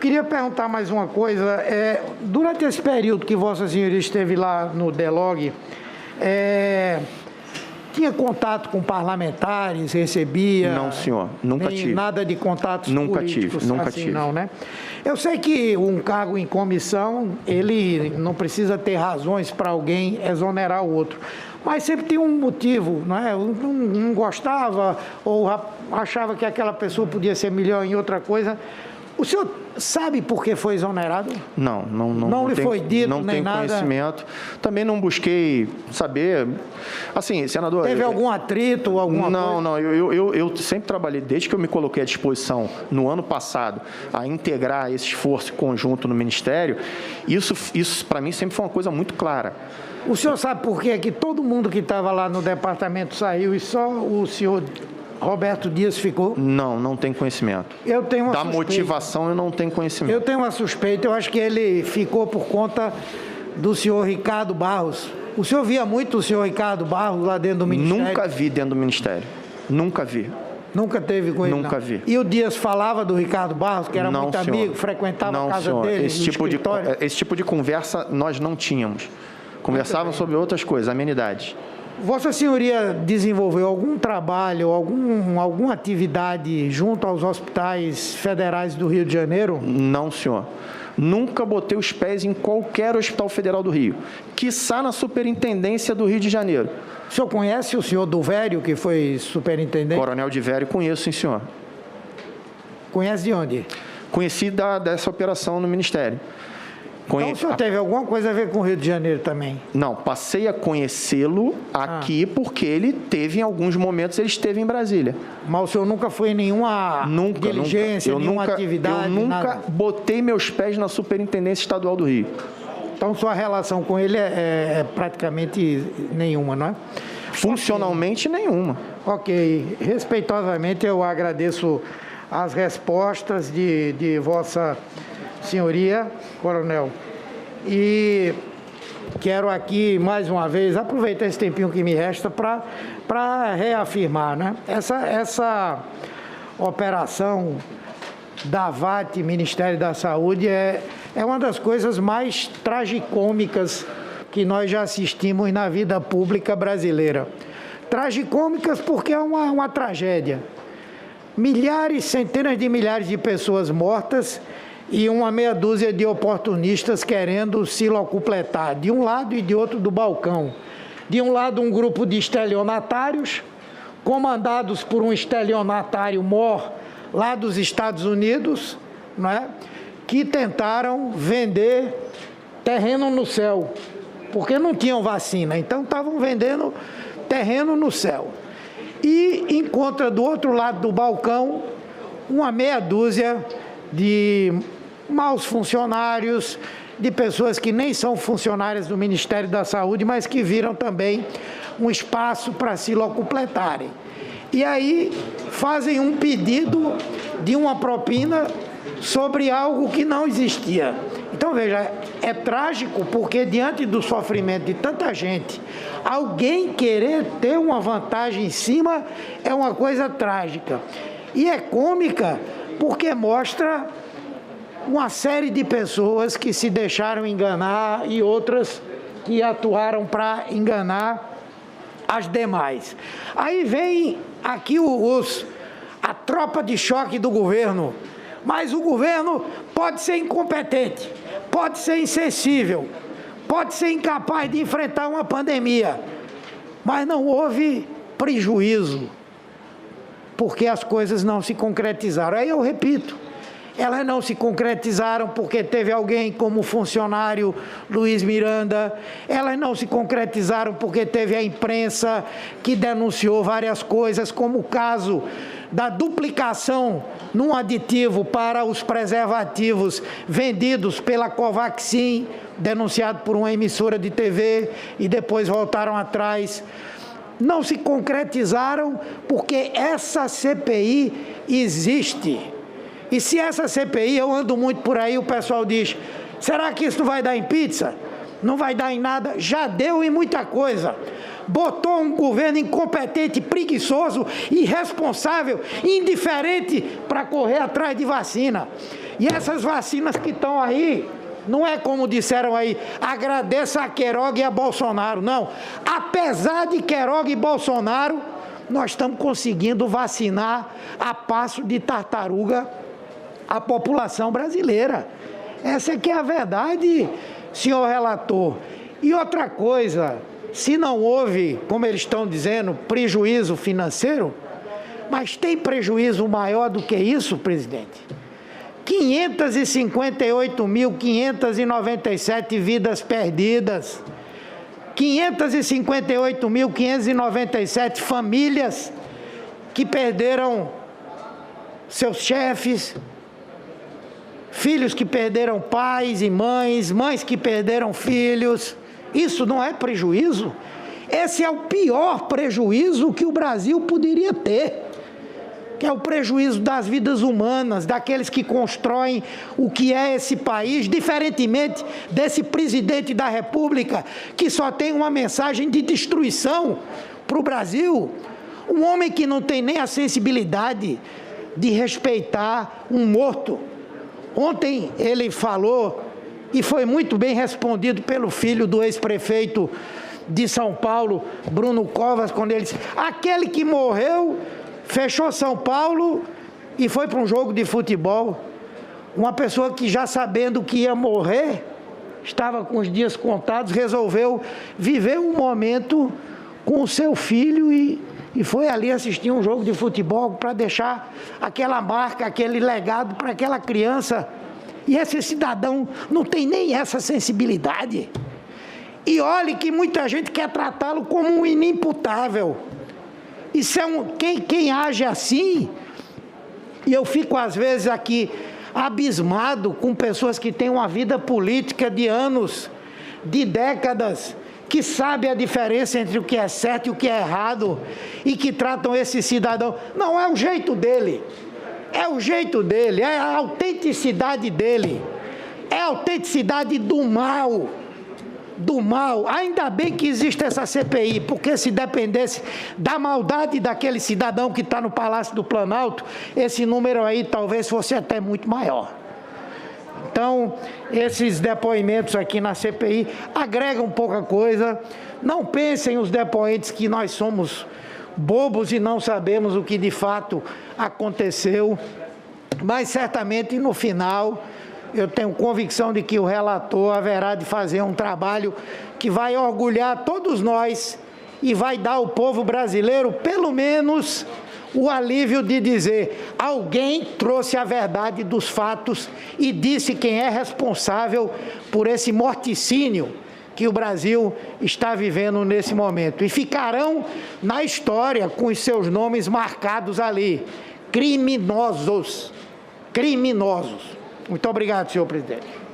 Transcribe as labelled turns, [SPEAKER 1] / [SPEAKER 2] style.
[SPEAKER 1] Queria perguntar mais uma coisa. Durante esse período que Vossa Senhoria esteve lá no DELOG, tinha contato com parlamentares, recebia?
[SPEAKER 2] Não, senhor, nunca tive.
[SPEAKER 1] Nada de contatos
[SPEAKER 2] nunca
[SPEAKER 1] políticos?
[SPEAKER 2] Nunca
[SPEAKER 1] assim,
[SPEAKER 2] tive.
[SPEAKER 1] Não, né? Eu sei que um cargo em comissão, ele não precisa ter razões para alguém exonerar o outro. Mas sempre tem um motivo, não é? Não gostava ou achava que aquela pessoa podia ser melhor em outra coisa. O senhor sabe por que foi exonerado?
[SPEAKER 2] Não
[SPEAKER 1] lhe foi dito,
[SPEAKER 2] não
[SPEAKER 1] nem
[SPEAKER 2] tenho
[SPEAKER 1] nada?
[SPEAKER 2] conhecimento. Também não busquei saber. Assim, senador...
[SPEAKER 1] Teve algum atrito, alguma coisa?
[SPEAKER 2] Não. Eu sempre trabalhei, desde que eu me coloquei à disposição no ano passado, a integrar esse esforço conjunto no Ministério, isso para mim sempre foi uma coisa muito clara.
[SPEAKER 1] O senhor sabe por que todo mundo que estava lá no departamento saiu e só o senhor Roberto Dias ficou?
[SPEAKER 2] Não tenho conhecimento.
[SPEAKER 1] Eu tenho uma
[SPEAKER 2] suspeita. Motivação eu não tenho conhecimento.
[SPEAKER 1] Eu tenho uma suspeita, eu acho que ele ficou por conta do senhor Ricardo Barros. O senhor via muito o senhor Ricardo Barros lá dentro do Ministério?
[SPEAKER 2] Nunca vi dentro do Ministério. Nunca vi.
[SPEAKER 1] Nunca teve com ele?
[SPEAKER 2] Nunca vi.
[SPEAKER 1] E o Dias falava do Ricardo Barros, que era muito amigo, frequentava a casa dele,
[SPEAKER 2] esse tipo de conversa nós não tínhamos. Conversavam sobre outras coisas, amenidades.
[SPEAKER 1] Vossa Senhoria desenvolveu algum trabalho, alguma atividade junto aos hospitais federais do Rio de Janeiro?
[SPEAKER 2] Não, senhor. Nunca botei os pés em qualquer hospital federal do Rio, quiçá na superintendência do Rio de Janeiro.
[SPEAKER 1] O senhor conhece o senhor Duvério, que foi superintendente?
[SPEAKER 2] Coronel Duvério, conheço, sim, senhor.
[SPEAKER 1] Conhece de onde?
[SPEAKER 2] Conheci dessa operação no Ministério.
[SPEAKER 1] Então o senhor teve alguma coisa a ver com o Rio de Janeiro também?
[SPEAKER 2] Não, passei a conhecê-lo aqui porque ele teve, em alguns momentos, ele esteve em Brasília.
[SPEAKER 1] Mas o senhor nunca foi em nenhuma diligência, nenhuma atividade?
[SPEAKER 2] Eu nunca
[SPEAKER 1] nada?
[SPEAKER 2] Botei meus pés na Superintendência Estadual do Rio.
[SPEAKER 1] Então sua relação com ele é praticamente nenhuma, não é?
[SPEAKER 2] Funcionalmente nenhuma.
[SPEAKER 1] Ok. Respeitosamente eu agradeço as respostas de Vossa Senhoria, Coronel, e quero aqui, mais uma vez, aproveitar esse tempinho que me resta para reafirmar, né? Essa operação da VAT, Ministério da Saúde, é uma das coisas mais tragicômicas que nós já assistimos na vida pública brasileira. Tragicômicas porque é uma tragédia. Milhares, centenas de milhares de pessoas mortas e uma meia dúzia de oportunistas querendo se locupletar, de um lado e de outro do balcão. De um lado, um grupo de estelionatários, comandados por um estelionatário mor lá dos Estados Unidos, não é? Que tentaram vender terreno no céu, porque não tinham vacina, então estavam vendendo terreno no céu. E encontra do outro lado do balcão uma meia dúzia de maus funcionários, de pessoas que nem são funcionárias do Ministério da Saúde, mas que viram também um espaço para se locupletarem. E aí fazem um pedido de uma propina sobre algo que não existia. Então, veja, é trágico porque diante do sofrimento de tanta gente, alguém querer ter uma vantagem em cima é uma coisa trágica. E é cômica porque mostra uma série de pessoas que se deixaram enganar e outras que atuaram para enganar as demais. Aí vem aqui a tropa de choque do governo, mas o governo pode ser incompetente, pode ser insensível, pode ser incapaz de enfrentar uma pandemia, mas não houve prejuízo, porque as coisas não se concretizaram. Aí eu repito, elas não se concretizaram porque teve alguém como funcionário Luiz Miranda, elas não se concretizaram porque teve a imprensa que denunciou várias coisas, como o caso da duplicação num aditivo para os preservativos vendidos pela Covaxin, denunciado por uma emissora de TV e depois voltaram atrás. Não se concretizaram porque essa CPI existe. E se essa CPI, eu ando muito por aí, o pessoal diz, será que isso não vai dar em pizza? Não vai dar em nada? Já deu em muita coisa. botou um governo incompetente, preguiçoso, irresponsável, indiferente para correr atrás de vacina. E essas vacinas que estão aí, não é como disseram aí, agradeça a Queiroga e a Bolsonaro, não. Apesar de Queiroga e Bolsonaro, nós estamos conseguindo vacinar a passo de tartaruga a população brasileira. Essa é que é a verdade, senhor relator. E outra coisa, se não houve, como eles estão dizendo, prejuízo financeiro, mas tem prejuízo maior do que isso, presidente? 558.597 vidas perdidas, 558.597 famílias que perderam seus chefes, filhos que perderam pais e mães, mães que perderam filhos. Isso não é prejuízo? Esse é o pior prejuízo que o Brasil poderia ter, que é o prejuízo das vidas humanas, daqueles que constroem o que é esse país, diferentemente desse presidente da República, que só tem uma mensagem de destruição para o Brasil. Um homem que não tem nem a sensibilidade de respeitar um morto. Ontem ele falou, e foi muito bem respondido pelo filho do ex-prefeito de São Paulo, Bruno Covas, quando ele disse: aquele que morreu fechou São Paulo e foi para um jogo de futebol. Uma pessoa que, já sabendo que ia morrer, estava com os dias contados, resolveu viver um momento com o seu filho e foi ali assistir um jogo de futebol para deixar aquela marca, aquele legado para aquela criança. E esse cidadão não tem nem essa sensibilidade. E olhe que muita gente quer tratá-lo como um inimputável. Isso é quem age assim, e eu fico às vezes aqui abismado com pessoas que têm uma vida política de anos, de décadas, que sabem a diferença entre o que é certo e o que é errado, e que tratam esse cidadão. Não, é o jeito dele, é o jeito dele, é a autenticidade dele, é a autenticidade do mal. Do mal. Ainda bem que existe essa CPI, porque se dependesse da maldade daquele cidadão que está no Palácio do Planalto, esse número aí talvez fosse até muito maior. Então, esses depoimentos aqui na CPI agregam pouca coisa. Não pensem os depoentes que nós somos bobos e não sabemos o que de fato aconteceu, mas certamente no final eu tenho convicção de que o relator haverá de fazer um trabalho que vai orgulhar todos nós e vai dar ao povo brasileiro, pelo menos, o alívio de dizer: alguém trouxe a verdade dos fatos e disse quem é responsável por esse morticínio que o Brasil está vivendo nesse momento. E ficarão na história com os seus nomes marcados ali: criminosos. Criminosos. Muito obrigado, senhor presidente.